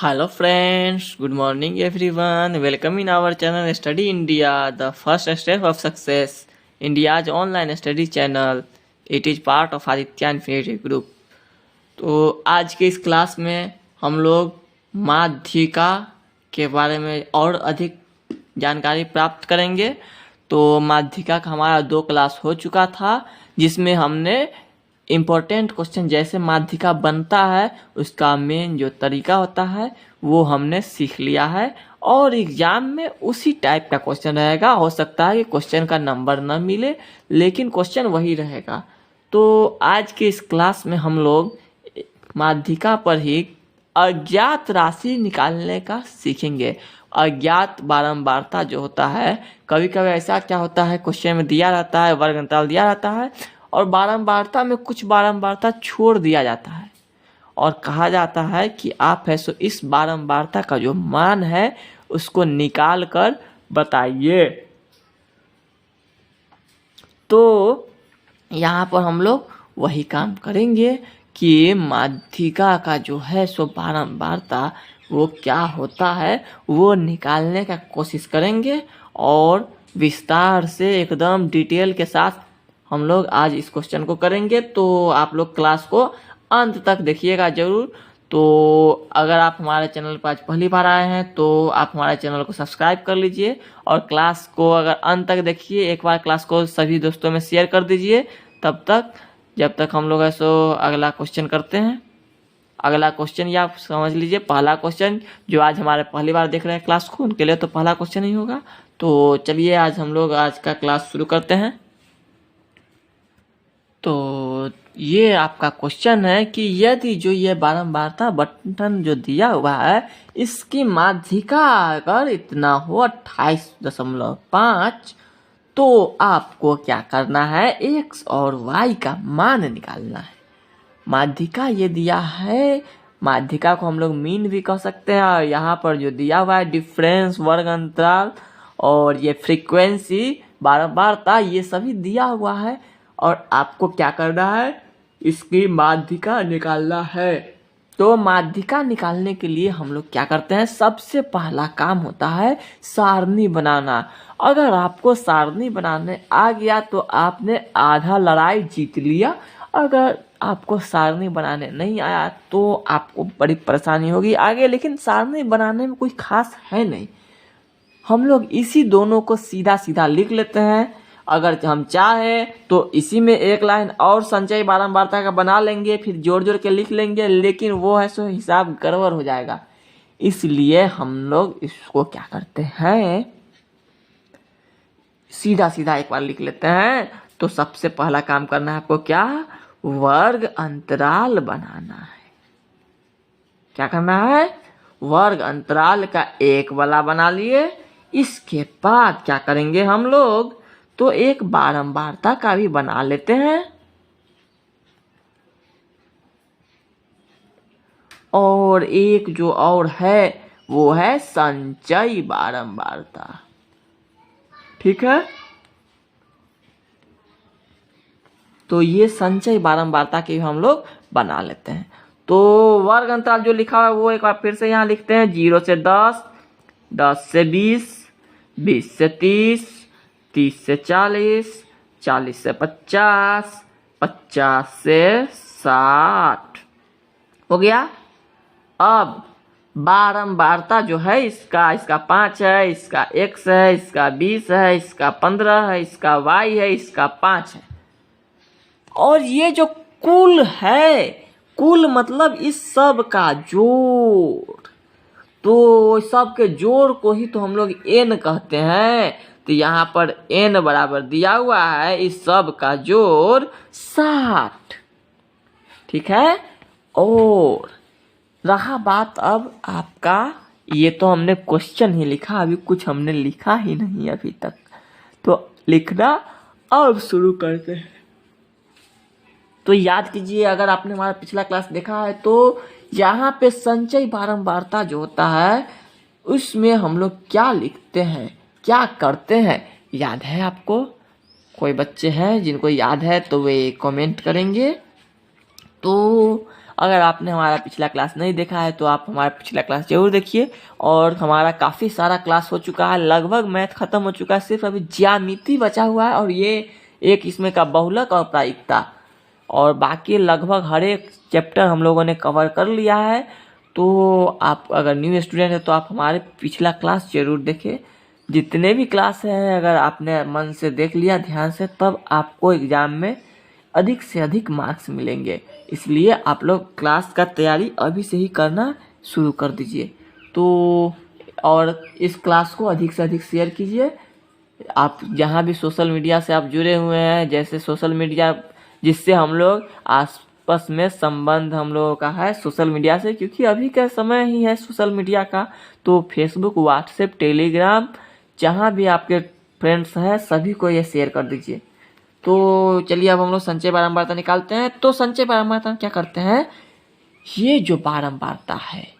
Hello friends, good morning everyone. Welcome in our channel Study India, the first step of success. India's online study channel. It is part of Aditya Infinity Group. तो आज के इस class में हम लोग माध्यिका के बारे में और अधिक जानकारी प्राप्त करेंगे। तो माध्यिका का हमारा 2 क्लास हो चुका था, जिसमें हमने इम्पोर्टेंट क्वेश्चन जैसे माध्यिका बनता है उसका मेन जो तरीका होता है वो हमने सीख लिया है, और एग्जाम में उसी टाइप का क्वेश्चन रहेगा। हो सकता है कि क्वेश्चन का नंबर न मिले, लेकिन क्वेश्चन वही रहेगा। तो आज के इस क्लास में हम लोग माध्यिका पर ही अज्ञात राशि निकालने का सीखेंगे। अज्ञात बारंबारता जो होता है, कभी कभी ऐसा क्या होता है, क्वेश्चन में दिया रहता है, वर्ग अंतराल दिया रहता है और बारंबारता में कुछ बारंबारता छोड़ दिया जाता है और कहा जाता है कि आप है सो इस बारंबारता का जो मान है उसको निकाल कर बताइए। तो यहाँ पर हम लोग वही काम करेंगे कि माध्यिका का जो है सो बारंबारता वो क्या होता है वो निकालने का कोशिश करेंगे, और विस्तार से एकदम डिटेल के साथ हम लोग आज इस क्वेश्चन को करेंगे। तो आप लोग क्लास को अंत तक देखिएगा जरूर। तो अगर आप हमारे चैनल पर आज पहली बार आए हैं तो आप हमारे चैनल को सब्सक्राइब कर लीजिए, और क्लास को अगर अंत तक देखिए, एक बार क्लास को सभी दोस्तों में शेयर कर दीजिए, तब तक जब तक हम लोग ऐसो अगला क्वेश्चन करते हैं। अगला क्वेश्चन या आप समझ लीजिए पहला क्वेश्चन, जो आज हमारे पहली बार देख रहे हैं क्लास को उनके लिए तो पहला क्वेश्चन ही होगा। तो चलिए आज हम लोग आज का क्लास शुरू करते हैं। तो ये आपका क्वेश्चन है कि यदि जो ये बारंबारता बटन जो दिया हुआ है इसकी माध्यिका अगर इतना हो 28.5, तो आपको क्या करना है, x और y का मान निकालना है। माध्यिका ये दिया है, माध्यिका को हम लोग मीन भी कह सकते हैं, और यहाँ पर जो दिया हुआ है डिफरेंस, वर्ग अंतराल और ये फ्रीक्वेंसी, बारंबारता, ये सभी दिया हुआ है, और आपको क्या करना है, इसकी माध्यिका निकालना है। तो माध्यिका निकालने के लिए हम लोग क्या करते हैं, सबसे पहला काम होता है सारणी बनाना। अगर आपको सारणी बनाने आ गया तो आपने आधा लड़ाई जीत लिया। अगर आपको सारणी बनाने नहीं आया तो आपको बड़ी परेशानी होगी आगे, लेकिन सारणी बनाने में कोई खास है नहीं। हम लोग इसी दोनों को सीधा सीधा लिख लेते हैं। अगर हम चाहें तो इसी में एक लाइन और संचय बारंबारता का बना लेंगे, फिर जोड़ जोड़ के लिख लेंगे, लेकिन वो है सो हिसाब गड़बड़ हो जाएगा। इसलिए हम लोग इसको क्या करते हैं, सीधा सीधा एक बार लिख लेते हैं। तो सबसे पहला काम करना है आपको क्या, वर्ग अंतराल बनाना है। क्या करना है, वर्ग अंतराल का एक वाला बना लिए। इसके बाद क्या करेंगे हम लोग, तो एक बारंबारता का भी बना लेते हैं, और एक जो और है वो है संचय बारंबारता। ठीक है, तो ये संचय बारंबारता के हम लोग बना लेते हैं। तो वर्ग अंतराल जो लिखा हुआ है वो एक बार फिर से यहाँ लिखते हैं, 0 से 10, 10 से 20, 20 से 30, 30 से 40, 40 से 50, 50 से 60 हो गया। अब बारंबारता जो है इसका 5 है, इसका x है, इसका 20 है, इसका 15 है, इसका y है, इसका 5 है, और ये जो कुल है, कुल मतलब इस सब का जोड़। तो सब के जोड़ को ही तो हम लोग n कहते हैं। तो यहाँ पर n बराबर दिया हुआ है, इस सब का जोड़ 60। ठीक है, और रहा बात अब आपका, ये तो हमने क्वेश्चन ही लिखा, अभी कुछ हमने लिखा ही नहीं अभी तक। तो लिखना अब शुरू करते हैं। तो याद कीजिए, अगर आपने हमारा पिछला क्लास देखा है तो यहाँ पे संचय बारंबारता जो होता है उसमें हम लोग क्या लिखते हैं, क्या करते हैं, याद है आपको? कोई बच्चे हैं जिनको याद है तो वे कमेंट करेंगे। तो अगर आपने हमारा पिछला क्लास नहीं देखा है तो आप हमारा पिछला क्लास जरूर देखिए। और हमारा काफ़ी सारा क्लास हो चुका है, लगभग मैथ खत्म हो चुका है, सिर्फ अभी ज्यामिति बचा हुआ है और ये एक इसमें का बहुलक और प्रायिकता, और बाकी लगभग हर एक चैप्टर हम लोगों ने कवर कर लिया है। तो आप अगर न्यू स्टूडेंट है तो आप हमारे पिछला क्लास जरूर देखें। जितने भी क्लास हैं अगर आपने मन से देख लिया ध्यान से, तब आपको एग्ज़ाम में अधिक से अधिक मार्क्स मिलेंगे। इसलिए आप लोग क्लास का तैयारी अभी से ही करना शुरू कर दीजिए। तो और इस क्लास को अधिक से अधिक शेयर कीजिए। आप जहाँ भी सोशल मीडिया से आप जुड़े हुए हैं, जैसे सोशल मीडिया जिससे हम लोग आपस में संबंध हम लोगों का है सोशल मीडिया से, क्योंकि अभी का समय ही है सोशल मीडिया का। तो फेसबुक, व्हाट्सएप, टेलीग्राम, जहाँ भी आपके फ्रेंड्स हैं सभी को ये शेयर कर दीजिए। तो चलिए अब हम लोग संचय बारंबारता निकालते हैं। तो संचय बारंबारता क्या करते हैं, ये जो बारंबारता है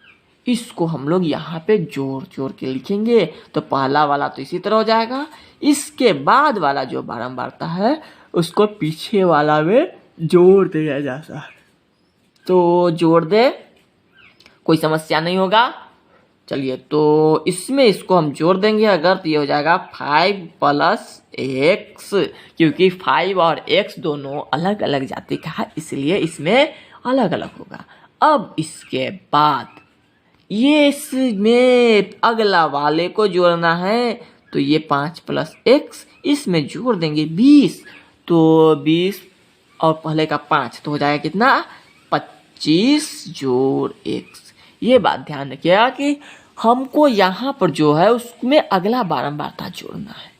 इसको हम लोग यहाँ पे जोड़ जोड़ के लिखेंगे। तो पहला वाला तो इसी तरह हो जाएगा, इसके बाद वाला जो बारंबारता है उसको पीछे वाला में जोड़ दिया जाता है। तो जोड़ दे, कोई समस्या नहीं होगा। चलिए तो इसमें इसको हम जोड़ देंगे अगर, तो ये हो जाएगा 5 + x, क्योंकि 5 और x दोनों अलग अलग जाति का है इसलिए इसमें अलग अलग होगा। अब इसके बाद ये इसमें अगला वाले को जोड़ना है, तो ये 5 + x, इसमें जोड़ देंगे 20, तो 20 और पहले का 5 तो हो जाएगा कितना, 25 + x। ये बात ध्यान रखिएगा कि हमको यहाँ पर जो है उसमें अगला बारंबारता जोड़ना है।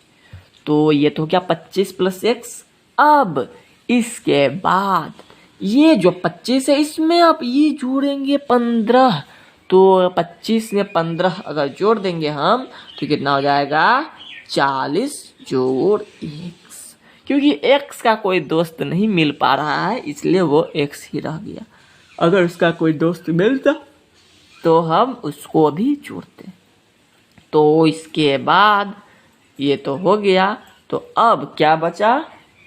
तो ये तो हो गया 25 + x। अब इसके बाद ये जो 25 है इसमें अब ये जोड़ेंगे 15, तो 25 में 15 अगर जोड़ देंगे हम तो कितना हो जाएगा, 40 + x। क्योंकि x का कोई दोस्त नहीं मिल पा रहा है इसलिए वो x ही रह गया। अगर उसका कोई दोस्त मिलता तो हम उसको भी जोड़ते। तो इसके बाद ये तो हो गया, तो अब क्या बचा,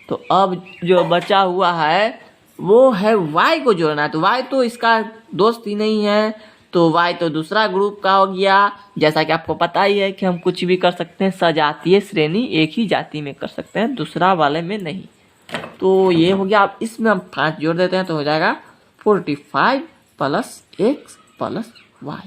तो अब जो बचा हुआ है वो है y को जोड़ना है। तो y तो इसका दोस्त ही नहीं है, तो y तो दूसरा ग्रुप का हो गया। जैसा कि आपको पता ही है कि हम कुछ भी कर सकते हैं, सजातीय श्रेणी एक ही जाति में कर सकते हैं, दूसरा वाले में नहीं। तो ये हो गया। अब इसमें हम 5 जोड़ देते हैं तो हो जाएगा 45 + x + y।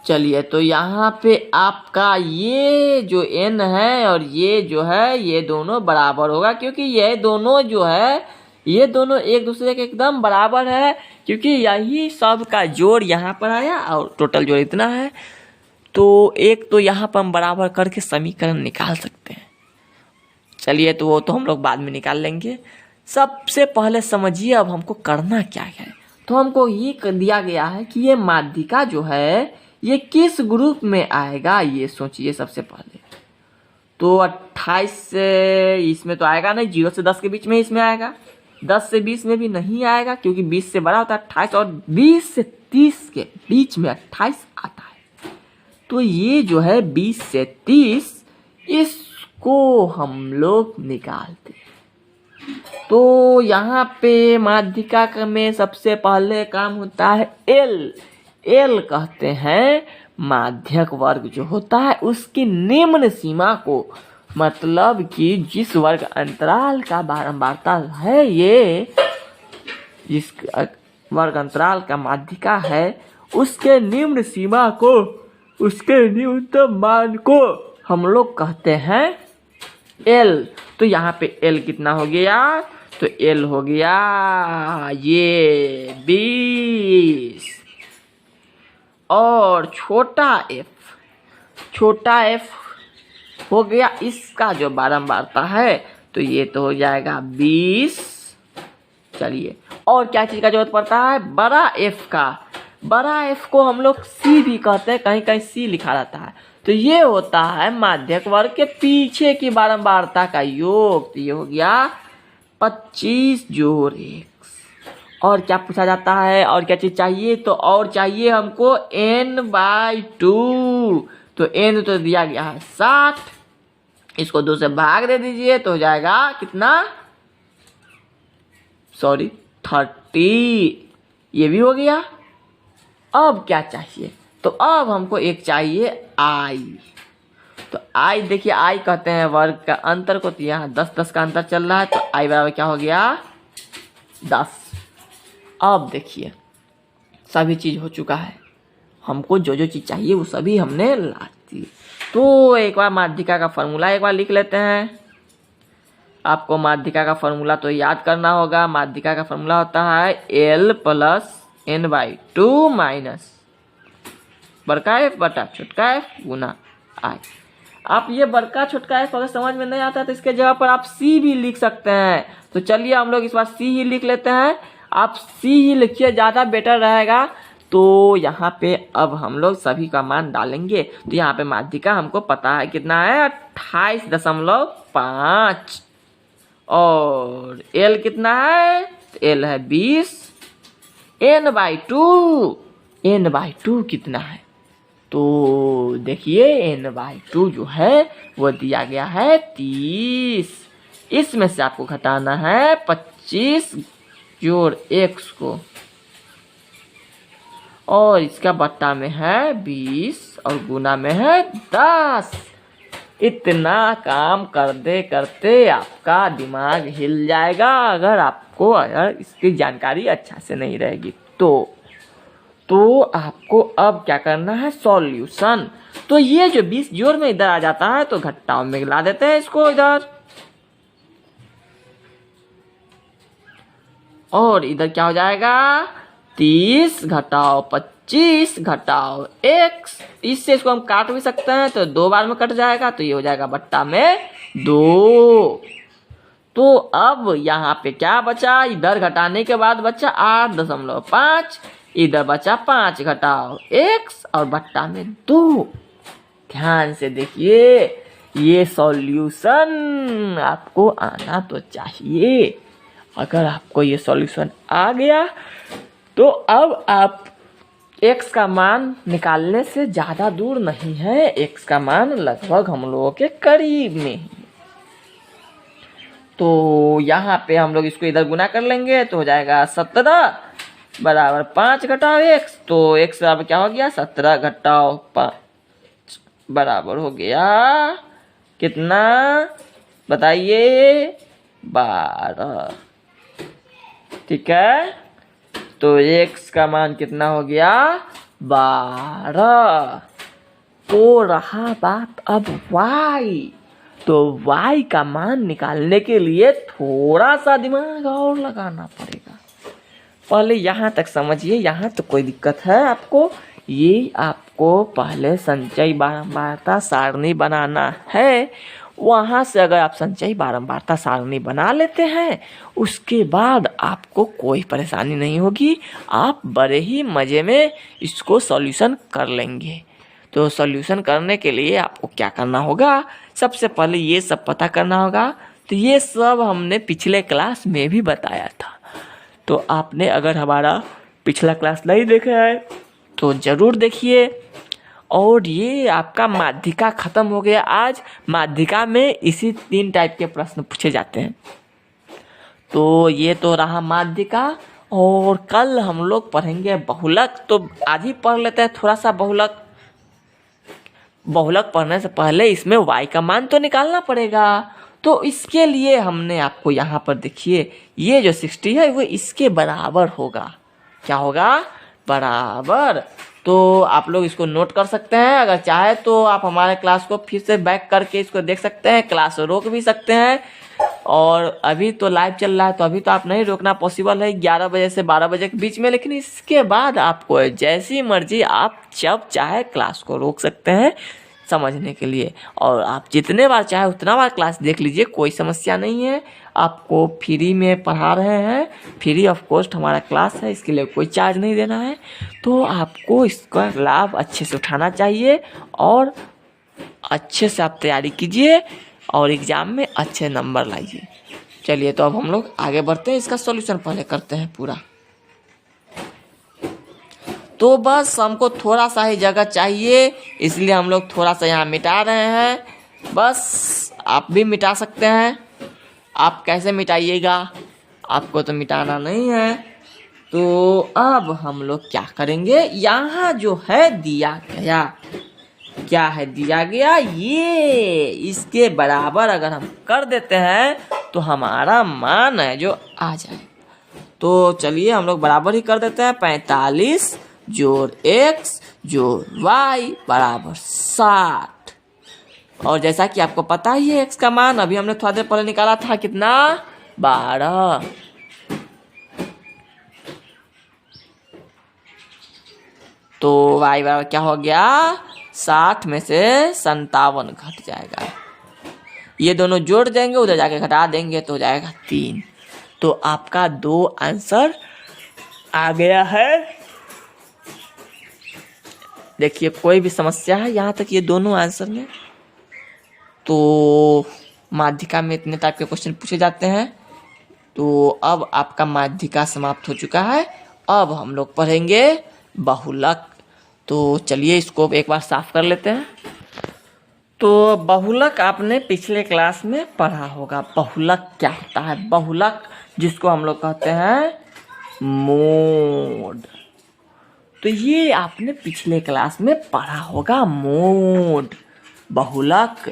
चलिए तो यहाँ पे आपका ये जो n है और ये जो है ये दोनों बराबर होगा, क्योंकि ये दोनों जो है ये दोनों एक दूसरे के एकदम बराबर है, क्योंकि यही सब का जोड़ यहाँ पर आया और टोटल जोड़ इतना है। तो एक तो यहाँ पर हम बराबर करके समीकरण निकाल सकते हैं। चलिए तो वो तो हम लोग बाद में निकाल लेंगे। सबसे पहले समझिए अब हमको करना क्या है। तो हमको ये कर दिया गया है कि ये माध्यिका जो है ये किस ग्रुप में आएगा, ये सोचिए सबसे पहले। तो 28 से इसमें तो आएगा नहीं, 0 से 10 के बीच में इसमें आएगा, 10 से 20 में भी नहीं आएगा क्योंकि 20 से बड़ा होता है 28, और 20 से 30 के बीच में 28 आता है। तो ये जो है 20 से 30, इसको हम लोग निकालते हैं। तो यहाँ पे माध्यिका में सबसे पहले काम होता है एल कहते हैं माध्यक वर्ग जो होता है उसकी निम्न सीमा को, मतलब कि जिस वर्ग अंतराल का बारंबारता है, ये जिस वर्ग अंतराल का माध्यिका है उसके निम्न सीमा को, उसके न्यूनतम मान को हम लोग कहते हैं एल। तो यहाँ पे एल कितना हो गया, तो एल हो गया ये 20, और छोटा एफ हो गया इसका जो बारंबारता है, तो ये तो हो जाएगा 20। चलिए और क्या चीज का जरूरत पड़ता है, बड़ा एफ का। बड़ा एफ को हम लोग सी भी कहते हैं, कहीं कहीं सी लिखा रहता है। तो ये होता है माध्यक वर्ग के पीछे की बारंबारता का योग। तो ये हो गया 25 + x। और क्या पूछा जाता है, और क्या चीज चाहिए, तो और चाहिए हमको n/2। तो n तो दिया गया है 60, इसको 2 से भाग दे दीजिए तो हो जाएगा कितना, सॉरी 30, ये भी हो गया। अब क्या चाहिए, तो अब हमको एक चाहिए आई। तो आई देखिए, आई कहते हैं वर्ग का अंतर को, तो यहाँ 10-10 का अंतर चल रहा है, तो आई बराबर क्या हो गया 10। अब देखिए सभी चीज हो चुका है, हमको जो जो चीज चाहिए वो सभी हमने ला दी। तो एक बार माध्यिका का फॉर्मूला एक बार लिख लेते हैं। आपको माध्यिका का फॉर्मूला तो याद करना होगा। माध्यिका का फॉर्मूला होता है L + n/2 माइनस बड़का एफ बटा छोटका एफ गुना आई। आप ये बड़का छोटका एफ अगर समझ में नहीं आता तो इसके जगह पर आप सी भी लिख सकते हैं। तो चलिए हम लोग इस बार सी ही लिख लेते हैं। आप सी ही लिखिए, ज़्यादा बेटर रहेगा। तो यहाँ पे अब हम लोग सभी का मान डालेंगे। तो यहाँ पे माध्यिका हमको पता है कितना है 28.5 और एल कितना है, एल है 20, n/2 कितना है, तो देखिए n/2 जो है वो दिया गया है 30। इसमें से आपको घटाना है 25 जोड़ x को, और इसका बट्टा में है 20 और गुना में है 10। इतना काम करते करते आपका दिमाग हिल जाएगा अगर इसकी जानकारी अच्छा से नहीं रहेगी तो आपको अब क्या करना है, सॉल्यूशन। तो ये जो 20 जोड़ में इधर आ जाता है तो घटाओ में ला देते हैं इसको इधर, और इधर क्या हो जाएगा 30 घटाओ 25 घटाओ x। इससे इसको हम काट भी सकते हैं तो 2 बार में कट जाएगा, तो ये हो जाएगा बट्टा में 2। तो अब यहाँ पे क्या बचा, इधर घटाने के बाद बचा 8.5, इधर बचा 5 घटाओ x और बट्टा में 2। ध्यान से देखिए, ये सॉल्यूशन आपको आना तो चाहिए। अगर आपको ये सॉल्यूशन आ गया तो अब आप x का मान निकालने से ज़्यादा दूर नहीं है, x का मान लगभग हम लोगों के करीब में ही। तो यहाँ पे हम लोग इसको इधर गुना कर लेंगे तो हो जाएगा 17 बराबर 5 घटाओ x। तो x बराबर क्या हो गया 17 घटाओ 5 बराबर हो गया कितना बताइए 12। ठीक है, तो x का मान कितना हो गया 12। तो रहा बात अब y। तो y का मान निकालने के लिए थोड़ा सा दिमाग और लगाना पड़ेगा। पहले यहाँ तक समझिए, यहाँ तो कोई दिक्कत है आपको। ये आपको पहले संचयी बारंबारता सारणी बनाना है। वहाँ से अगर आप संचयी बारंबारता सारणी बना लेते हैं उसके बाद आपको कोई परेशानी नहीं होगी, आप बड़े ही मज़े में इसको सॉल्यूशन कर लेंगे। तो सॉल्यूशन करने के लिए आपको क्या करना होगा, सबसे पहले ये सब पता करना होगा। तो ये सब हमने पिछले क्लास में भी बताया था। तो आपने अगर हमारा पिछला क्लास नहीं देखा है तो ज़रूर देखिए। और ये आपका माध्यिका ख़त्म हो गया। आज माध्यिका में इसी 3 टाइप के प्रश्न पूछे जाते हैं। तो ये तो रहा माध्यिका, और कल हम लोग पढ़ेंगे बहुलक। तो आज ही पढ़ लेते हैं थोड़ा सा बहुलक। बहुलक पढ़ने से पहले इसमें y का मान तो निकालना पड़ेगा। तो इसके लिए हमने आपको यहाँ पर देखिए, ये जो 60 है वो इसके बराबर होगा। क्या होगा, बराबर। तो आप लोग इसको नोट कर सकते हैं। अगर चाहे तो आप हमारे क्लास को फिर से बैक करके इसको देख सकते हैं, क्लास रोक भी सकते हैं। और अभी तो लाइव चल रहा है तो अभी तो आप नहीं रोकना पॉसिबल है 11 बजे से 12 बजे के बीच में, लेकिन इसके बाद आपको जैसी मर्जी आप जब चाहे क्लास को रोक सकते हैं समझने के लिए। और आप जितने बार चाहे उतना बार क्लास देख लीजिए, कोई समस्या नहीं है। आपको फ्री में पढ़ा रहे हैं, फ्री ऑफ कॉस्ट हमारा क्लास है, इसके लिए कोई चार्ज नहीं देना है। तो आपको इसका लाभ अच्छे से उठाना चाहिए और अच्छे से आप तैयारी कीजिए और एग्ज़ाम में अच्छे नंबर लाइए। चलिए तो अब हम लोग आगे बढ़ते हैं, इसका सॉल्यूशन पहले करते हैं पूरा। तो बस हमको थोड़ा सा ही जगह चाहिए, इसलिए हम लोग थोड़ा सा यहाँ मिटा रहे हैं। बस आप भी मिटा सकते हैं। आप कैसे मिटाइएगा, आपको तो मिटाना नहीं है। तो अब हम लोग क्या करेंगे, यहाँ जो है दिया गया, क्या है दिया गया, ये इसके बराबर अगर हम कर देते हैं तो हमारा मान है जो आ जाए। तो चलिए हम लोग बराबर ही कर देते हैं। 45 जोड़ x जोड़ y बराबर 60। और जैसा कि आपको पता ही है x का मान अभी हमने थोड़ा देर पहले निकाला था, कितना, 12। तो y बराबर क्या हो गया, 60 में से 57 घट जाएगा। ये दोनों जोड़ देंगे, उधर जाके घटा देंगे तो हो जाएगा 3। तो आपका 2 आंसर आ गया है। देखिए कोई भी समस्या है यहाँ तक, ये दोनों आंसर में। तो माध्यिका में इतने टाइप के क्वेश्चन पूछे जाते हैं। तो अब आपका माध्यिका समाप्त हो चुका है। अब हम लोग पढ़ेंगे बहुलक। तो चलिए इसको एक बार साफ कर लेते हैं। तो बहुलक आपने पिछले क्लास में पढ़ा होगा। बहुलक क्या होता है, बहुलक जिसको हम लोग कहते हैं मोड। तो ये आपने पिछले क्लास में पढ़ा होगा, मोड, बहुलक।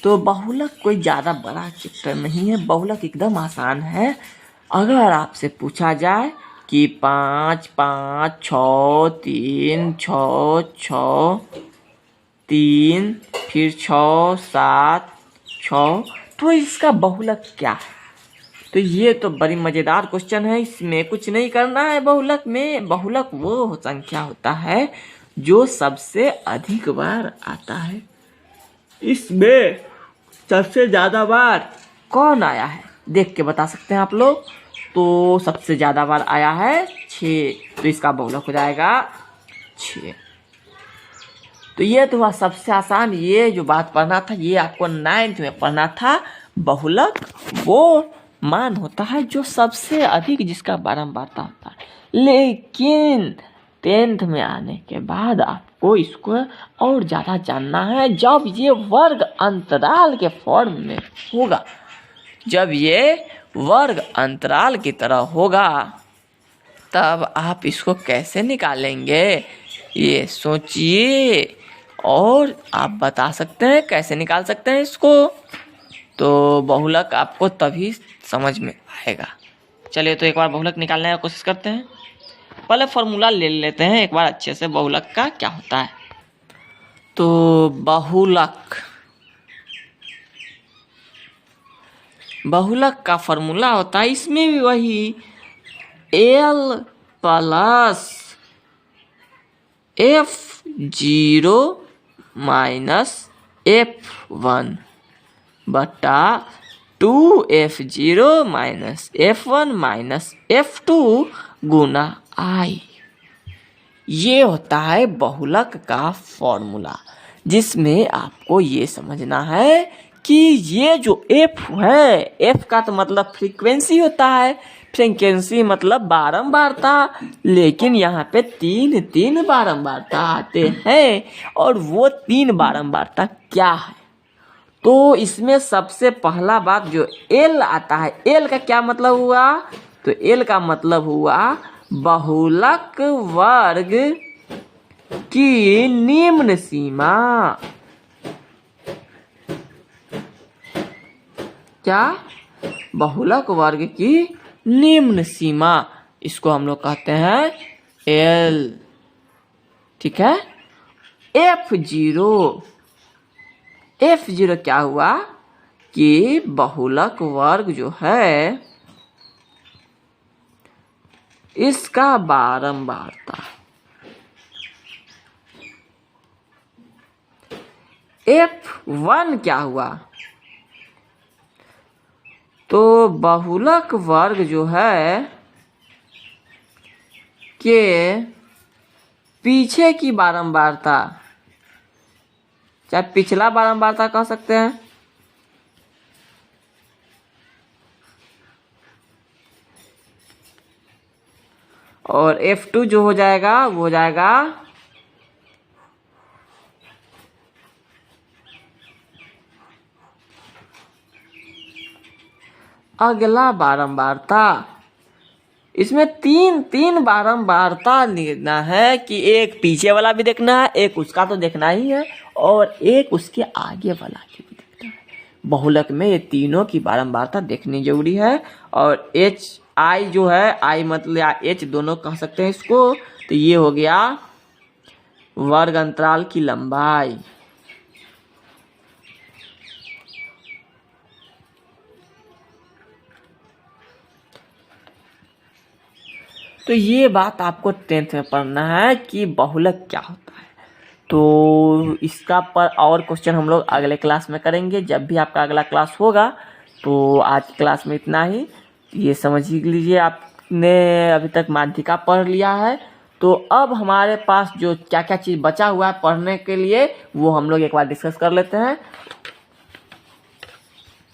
तो बहुलक कोई ज़्यादा बड़ा चैप्टर नहीं है, बहुलक एकदम आसान है। अगर आपसे पूछा जाए कि 5 5 6 3 6 6 3 फिर 6 7 6, तो इसका बहुलक क्या है। तो ये तो बड़ी मज़ेदार क्वेश्चन है, इसमें कुछ नहीं करना है। बहुलक में, बहुलक वो संख्या होता है जो सबसे अधिक बार आता है। इसमें सबसे ज़्यादा बार कौन आया है देख के बता सकते हैं आप लोग। तो सबसे ज़्यादा बार आया है 6, तो इसका बहुलक हो जाएगा 6। तो ये तो हुआ सबसे आसान। ये जो बात पढ़ना था ये आपको 9th में पढ़ना था। बहुलक वो मान होता है जो सबसे अधिक, जिसका बारंबारता होता है। लेकिन 10th में आने के बाद आपको इसको और ज़्यादा जानना है। जब ये वर्ग अंतराल के फॉर्म में होगा, जब ये वर्ग अंतराल की तरह होगा, तब आप इसको कैसे निकालेंगे, ये सोचिए और आप बता सकते हैं कैसे निकाल सकते हैं इसको। तो बहुलक आपको तभी समझ में आएगा। चलिए तो एक बार बहुलक निकालने की कोशिश करते हैं। पहले फॉर्मूला ले लेते हैं एक बार अच्छे से, बहुलक का क्या होता है। तो बहुलक का फॉर्मूला होता है, इसमें भी वही L plus F0 minus F1 बटा 2F0 minus F1 minus F2 Guna I। ये होता है बहुलक का फॉर्मूला, जिसमें आपको ये समझना है कि ये जो F है, F का तो मतलब फ्रीक्वेंसी होता है, फ्रीक्वेंसी मतलब बारंबारता। लेकिन यहाँ पे 3 बारंबारता आते हैं, और वो 3 बारंबारता क्या है। तो इसमें सबसे पहला बात जो L आता है, L का क्या मतलब हुआ, तो L का मतलब हुआ बहुलक वर्ग की निम्न सीमा। क्या, बहुलक वर्ग की निम्न सीमा, इसको हम लोग कहते हैं L। ठीक है। F0 क्या हुआ कि बहुलक वर्ग जो है इसका बारंबारता। F1 क्या हुआ, तो बहुलक वर्ग जो है के पीछे की बारंबारता, चाहे पिछला बारंबारता कह सकते हैं। और F2 जो हो जाएगा वो हो जाएगा अगला बारंबारता। इसमें तीन तीन बारंबारता लिखना है कि एक पीछे वाला भी देखना है, एक उसका तो देखना ही है, और एक उसके आगे वाला भी देखना है। बहुलक में ये तीनों की बारंबारता देखनी जरूरी है। और एच आई जो है, आई मतलब या एच दोनों कह सकते हैं इसको, तो ये हो गया वर्ग अंतराल की लंबाई। तो ये बात आपको 10th में पढ़ना है कि बहुलक क्या होता है। तो इसका पर और क्वेश्चन हम लोग अगले क्लास में करेंगे, जब भी आपका अगला क्लास होगा। तो आज की क्लास में इतना ही। ये समझ लीजिए आपने अभी तक माध्यिका पढ़ लिया है। तो अब हमारे पास जो क्या क्या चीज़ बचा हुआ है पढ़ने के लिए, वो हम लोग एक बार डिस्कस कर लेते हैं।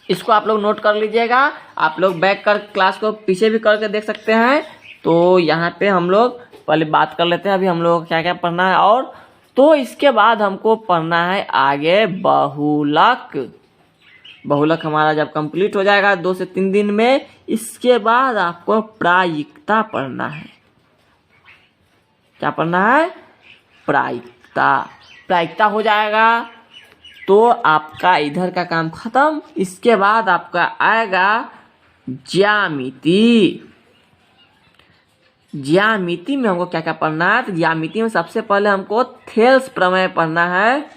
इसको आप लोग नोट कर लीजिएगा। आप लोग बैक कर क्लास को पीछे भी करके देख सकते हैं। तो यहाँ पे हम लोग पहले बात कर लेते हैं अभी हम लोग क्या क्या पढ़ना है। और तो इसके बाद हमको पढ़ना है आगे बहुलक। बहुलक हमारा जब कंप्लीट हो जाएगा 2 से 3 दिन में, इसके बाद आपको प्रायिकता पढ़ना है। क्या पढ़ना है? प्रायिकता। प्रायिकता हो जाएगा तो आपका इधर का काम खत्म। इसके बाद आपका आएगा ज्यामिति। ज्यामिति में हमको क्या क्या पढ़ना है? तो ज्यामिति में सबसे पहले हमको थेल्स प्रमेय पढ़ना है।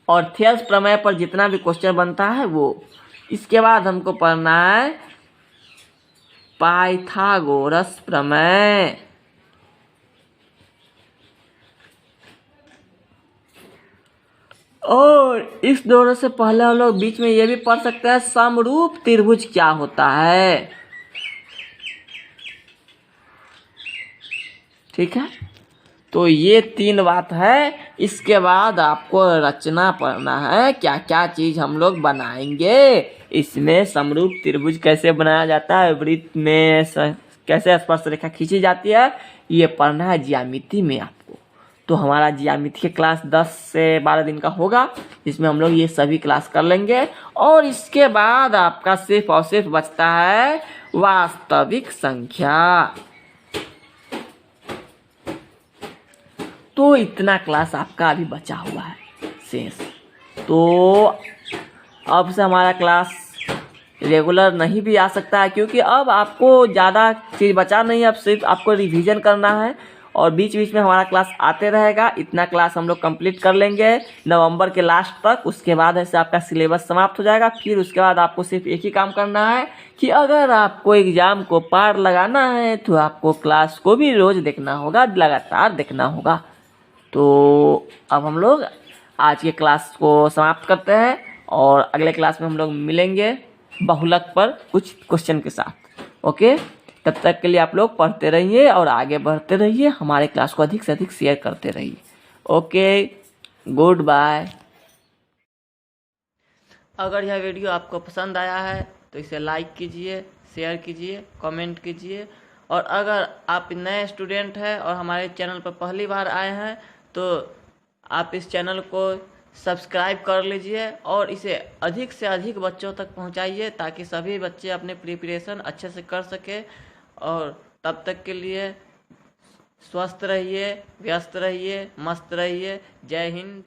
और थेल्स प्रमेय पर जितना भी क्वेश्चन बनता है वो। इसके बाद हमको पढ़ना है पाइथागोरस प्रमेय। और इस दोनों से पहले हम लोग बीच में ये भी पढ़ सकते हैं समरूप त्रिभुज क्या होता है। ठीक है, तो ये 3 बात है। इसके बाद आपको रचना पढ़ना है, क्या क्या चीज हम लोग बनाएंगे। इसमें समरूप त्रिभुज कैसे बनाया जाता है, वृत्त में कैसे स्पर्श रेखा खींची जाती है, ये पढ़ना है ज्यामिति में आपको। तो हमारा ज्यामिति की क्लास 10 से 12 दिन का होगा, जिसमें हम लोग ये सभी क्लास कर लेंगे। और इसके बाद आपका सिर्फ और सिर्फ बचता है वास्तविक संख्या। तो इतना क्लास आपका अभी बचा हुआ है शेष। तो अब से हमारा क्लास रेगुलर नहीं भी आ सकता है, क्योंकि अब आपको ज़्यादा चीज़ बचा नहीं, अब सिर्फ आपको रिवीजन करना है। और बीच बीच में हमारा क्लास आते रहेगा। इतना क्लास हम लोग कंप्लीट कर लेंगे नवंबर के लास्ट तक। उसके बाद ऐसे आपका सिलेबस समाप्त हो जाएगा। फिर उसके बाद आपको सिर्फ एक ही काम करना है कि अगर आपको एग्ज़ाम को पार लगाना है तो आपको क्लास को भी रोज़ देखना होगा, लगातार देखना होगा। तो अब हम लोग आज के क्लास को समाप्त करते हैं और अगले क्लास में हम लोग मिलेंगे बहुलक पर कुछ क्वेश्चन के साथ। ओके, तब तक के लिए आप लोग पढ़ते रहिए और आगे बढ़ते रहिए। हमारे क्लास को अधिक से अधिक शेयर करते रहिए। Okay, good bye. अगर यह वीडियो आपको पसंद आया है तो इसे लाइक कीजिए, शेयर कीजिए, कमेंट कीजिए। और अगर आप नए स्टूडेंट हैं और हमारे चैनल पर पहली बार आए हैं तो आप इस चैनल को सब्सक्राइब कर लीजिए और इसे अधिक से अधिक बच्चों तक पहुंचाइए, ताकि सभी बच्चे अपने प्रिपरेशन अच्छे से कर सके। और तब तक के लिए स्वस्थ रहिए, व्यस्त रहिए, मस्त रहिए। जय हिंद।